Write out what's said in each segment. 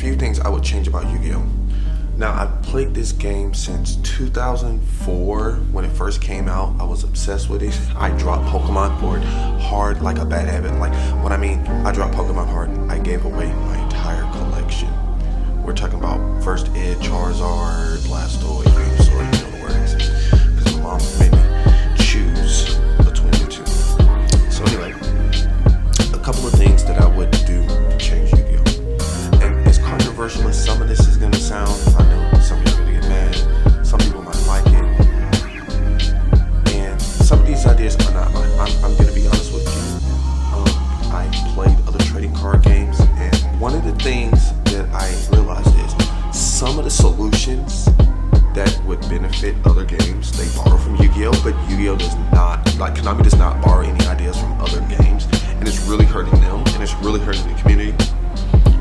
few things I would change about Yu-Gi-Oh. Now, I've played this game since 2004 when it first came out. I was obsessed with it. I dropped Pokemon for it hard like a bad habit. Like, when I mean I dropped Pokemon hard, I gave away my entire collection. We're talking about First Ed, Charizard, Blastoise, Venusaur, you know the words. Because my mom made me choose between the two. So anyway, a couple of things that I would do to change Yu-Gi-Oh. And as controversial as some of this is going to sound, I know some of you are going to get mad. Some people might like it. And some of these ideas are not mine. I'm going to be honest with you. I played other trading card games, and one of the things that I realized is some of the solutions that would benefit other games, they borrow from Yu-Gi-Oh, but Yu-Gi-Oh does not, like Konami does not borrow any ideas from other games, and it's really hurting them, and it's really hurting the community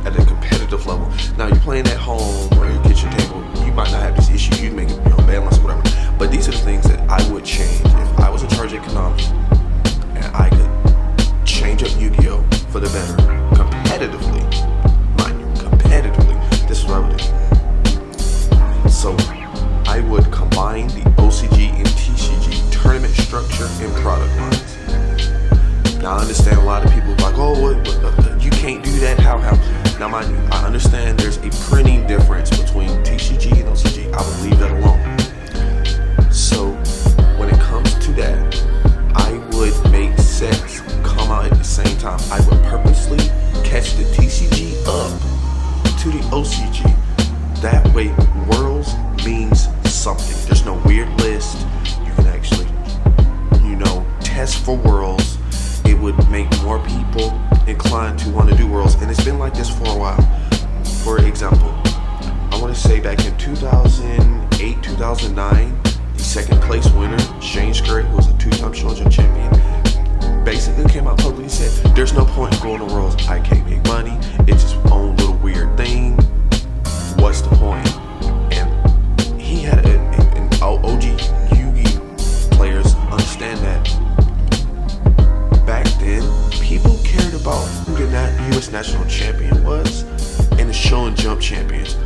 at a competitive level. Now, you're playing at home or your kitchen table, you might not have this issue, you'd make it, balance or whatever, but these are the things that I would change if I was in charge at Konami, and I could change up Yu-Gi-Oh for the better, competitively, mind you, competitively. This is what I would do. So, I would combine the OCG and TCG tournament structure and product lines. Now, I understand a lot of people are like, oh, you can't do that, how? Now, mind you, I understand there's a printing difference between TCG and OCG. I would leave that alone. So, when it comes to that, I would make sets come out at the same time. I would purposely catch the TCG up to the OCG. That way, Worlds means something. There's no weird list. You can actually, test for Worlds. It would make more people inclined to want to do Worlds, and it's been like this for a while. For example, I want to say back in 2008, 2009, the second place winner, Shane Scurry, who was a two-time Shonen champion, basically came out publicly and said, there's no point in going to Worlds. I can't make money. It's his own little weird thing. What's the point? And he had an OG Yu-Gi players understand that back then, people cared about who the U.S. national champion was and the show and jump champions.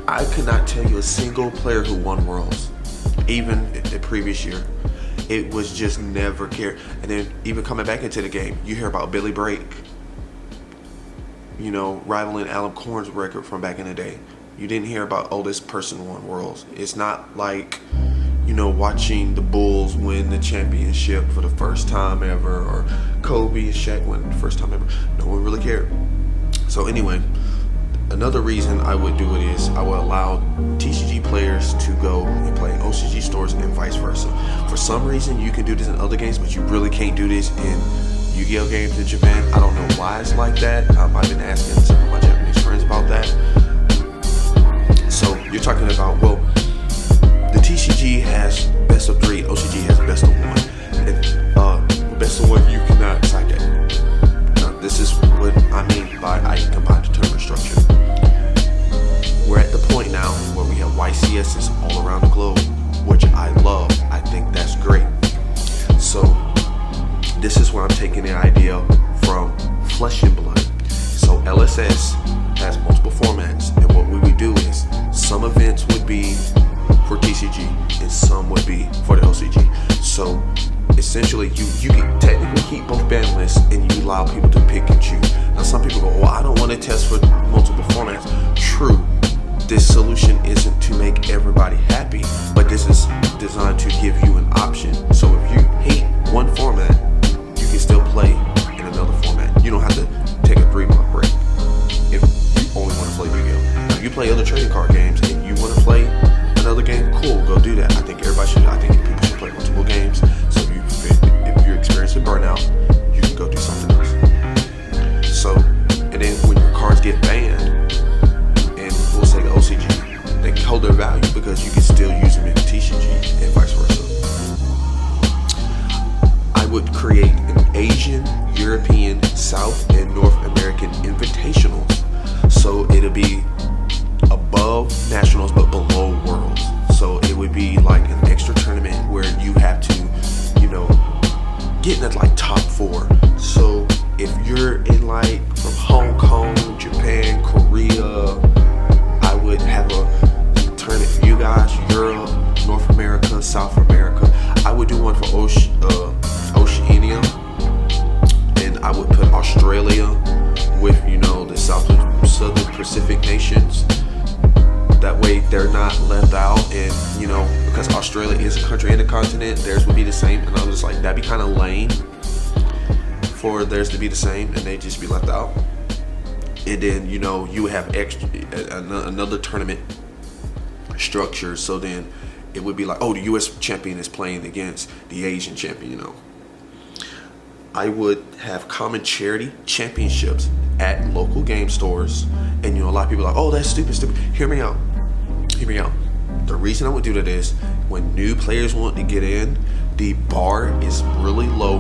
I could not tell you a single player who won Worlds, even the previous year. It was just never cared. And then even coming back into the game, you hear about Billy Brake, rivaling Alan Korn's record from back in the day. You didn't hear about, oh, this person won Worlds. It's not like, watching the Bulls win the championship for the first time ever, or Kobe and Shaq win the first time ever. No one really cared. So anyway, another reason I would do it is I would allow TCG players to go and play OCG stores and vice versa. For some reason, you can do this in other games, but you really can't do this in Yu-Gi-Oh games in Japan. I don't know why it's like that. I've been asking some of my Japanese friends about that. So you're talking about, well, the TCG has best of 3, OCG has best of 1. And best of 1, you cannot cite that. Now, this is what I mean by I combine the tournament structure. We're at the point now where we have YCSs all around the globe, which I love. I think that's great. So this is where I'm taking the idea from Flesh and Blood. So LSS has multiple formats, and what we would do is some events would be for TCG and some would be for the OCG. So essentially you can technically keep both ban lists and you allow people to pick and choose. Now some people go, well, I don't want to test for multiple formats. True, this solution isn't to make everybody happy, but this is designed to give you an option. So if you hate one format, you can still play in another format. You don't have to take a 3-month break if you only want to play Yu-Gi-Oh. Now you play other trading card games and you want to play another game, cool, go do that. I think people should play multiple games. So if you're experiencing burnout, you can go do something else. So, and then when your cards get banned, and we'll say the OCG, they can hold their value because you can still use them in TCG and vice versa. I would create an Asian, European, South, and North American invitationals. So it'll be above nationals but below Worlds. So it would be like an extra tournament where you have to, get in that like top 4. So if you're in like from Hong Kong, Japan, Korea, South America. I would do one for Oceania, and I would put Australia with, you know, the Southern Pacific nations. That way they're not left out, and, you know, because Australia is a country and a continent, theirs would be the same. And I was just like, that'd be kind of lame for theirs to be the same and they just be left out. And then, you know, you would have another tournament structure. So then it would be like, oh, the U.S. champion is playing against the Asian champion, you know. I would have common charity championships at local game stores. And, you know, a lot of people are like, oh, that's stupid. Hear me out. The reason I would do that is when new players want to get in, the bar is really low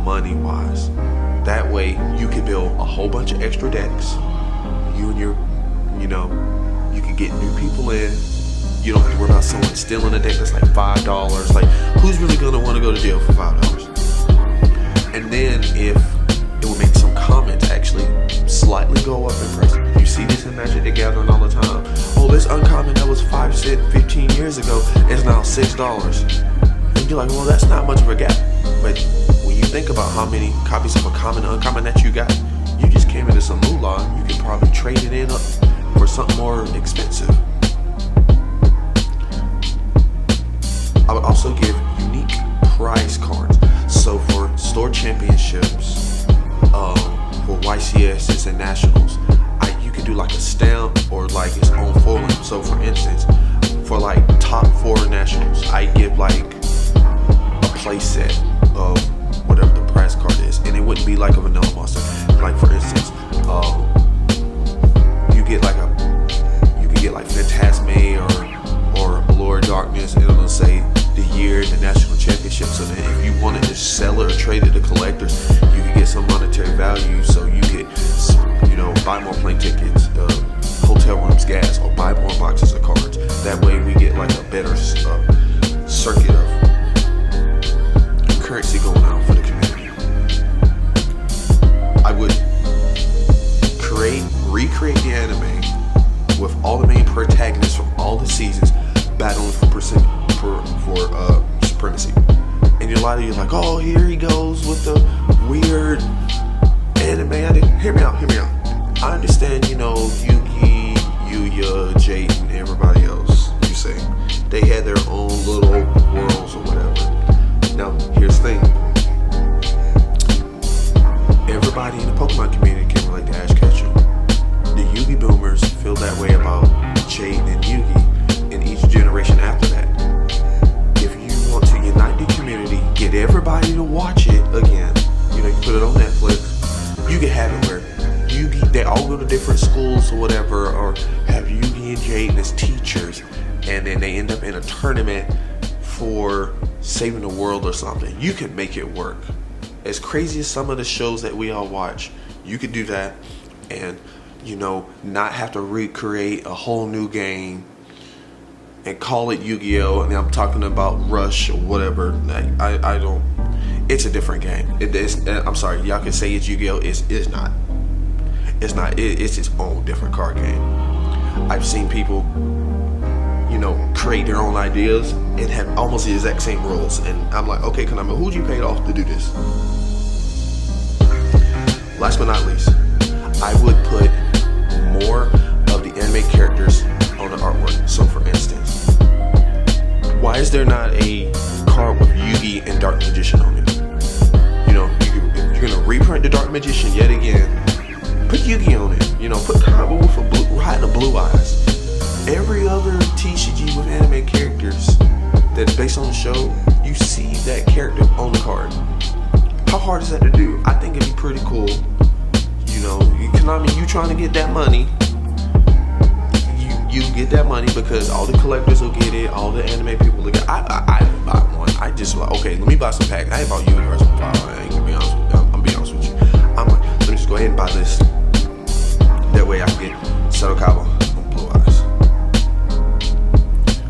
money-wise. That way you can build a whole bunch of extra decks. You and your, you know, you can get new people in. You don't have to worry about someone stealing a deck that's like $5. Like, who's really gonna want to go to jail for $5? And then if it will make some comments actually slightly go up in price. You see this in Magic the Gathering all the time. Oh, this uncommon that was 5 cents 15 years ago is now $6. And you're like, well, that's not much of a gap. But when you think about how many copies of a common and uncommon that you got, you just came into some moolah. You can probably trade it in for something more expensive. I would also give unique prize cards. So for store championships, for YCSs and nationals, you can do like a stamp or like its own foiling. So for instance, for like top 4 nationals, I give like a play set of whatever the prize card is, and it wouldn't be like a vanilla monster. Like for instance, you can get like Phantasme or Allure of Darkness, and it'll say the year the national championship. So then if you wanted to sell it or trade it to collectors, you can get some monetary value. So you get, you know, buy more plane tickets, hotel rooms, gas, or buy more boxes of cards. That way we get like a better circuit of currency going out for the community. I would recreate the anime with all the main protagonists from all the seasons battling for supremacy. And a lot of you are like, oh, here he goes with the weird anime. Hear me out. I understand, you know, Yugi, Yuya, Jade, and everybody else, you say, they had their own little worlds or whatever. Now, here's the thing. Everybody in the Pokemon community can relate to Ash Ketchum. The Yugi boomers feel that way about Jade and Yugi, and each generation after that. If you want to unite the community, get everybody to watch it again, you know, you put it on Netflix, you can have it where Yugi, they all go to different schools or whatever, or have Yugi and Jade as teachers, and then they end up in a tournament for saving the world or something. You can make it work. As crazy as some of the shows that we all watch, you could do that and, you know, not have to recreate a whole new game and call it Yu-Gi-Oh! And I'm talking about Rush or whatever. I don't. It's a different game. It is. I'm sorry. Y'all can say it's Yu-Gi-Oh! It's not. It's not. It's its own different card game. I've seen people, you know, create their own ideas and have almost the exact same rules. And I'm like, okay, Konami, who'd you pay off to do this? Last but not least, I would put more of the anime characters on the artwork. So for instance, why is there not a card with Yugi and Dark Magician on it? You know, if you're gonna reprint the Dark Magician yet again, put Yugi on it. You know, put Kaiba with the blue eyes. Every other TCG with anime characters that's based on the show, you see that character on the card. How hard is that to do? I think it'd be pretty cool. You know, Konami, you trying to get that money. You get that money because all the collectors will get it, all the anime people will get it. I didn't buy one. I just like, okay, let me buy some packs. I ain't bought Universe for $5. I ain't gonna be honest with you. I'm be honest with you. I'm like, let me just go ahead and buy this. That way I can get Seto Kaiba on blue eyes.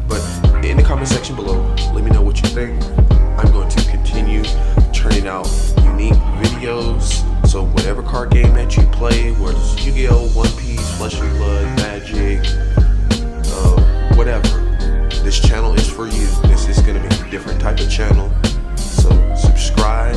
But in the comment section below, let me know what you think. I'm going to continue turning out unique videos. So whatever card game that you play, whether it's Yu-Gi-Oh, One Piece, Flesh and Blood, Magic, whatever, this channel is for you. This is going to be different type of channel. So subscribe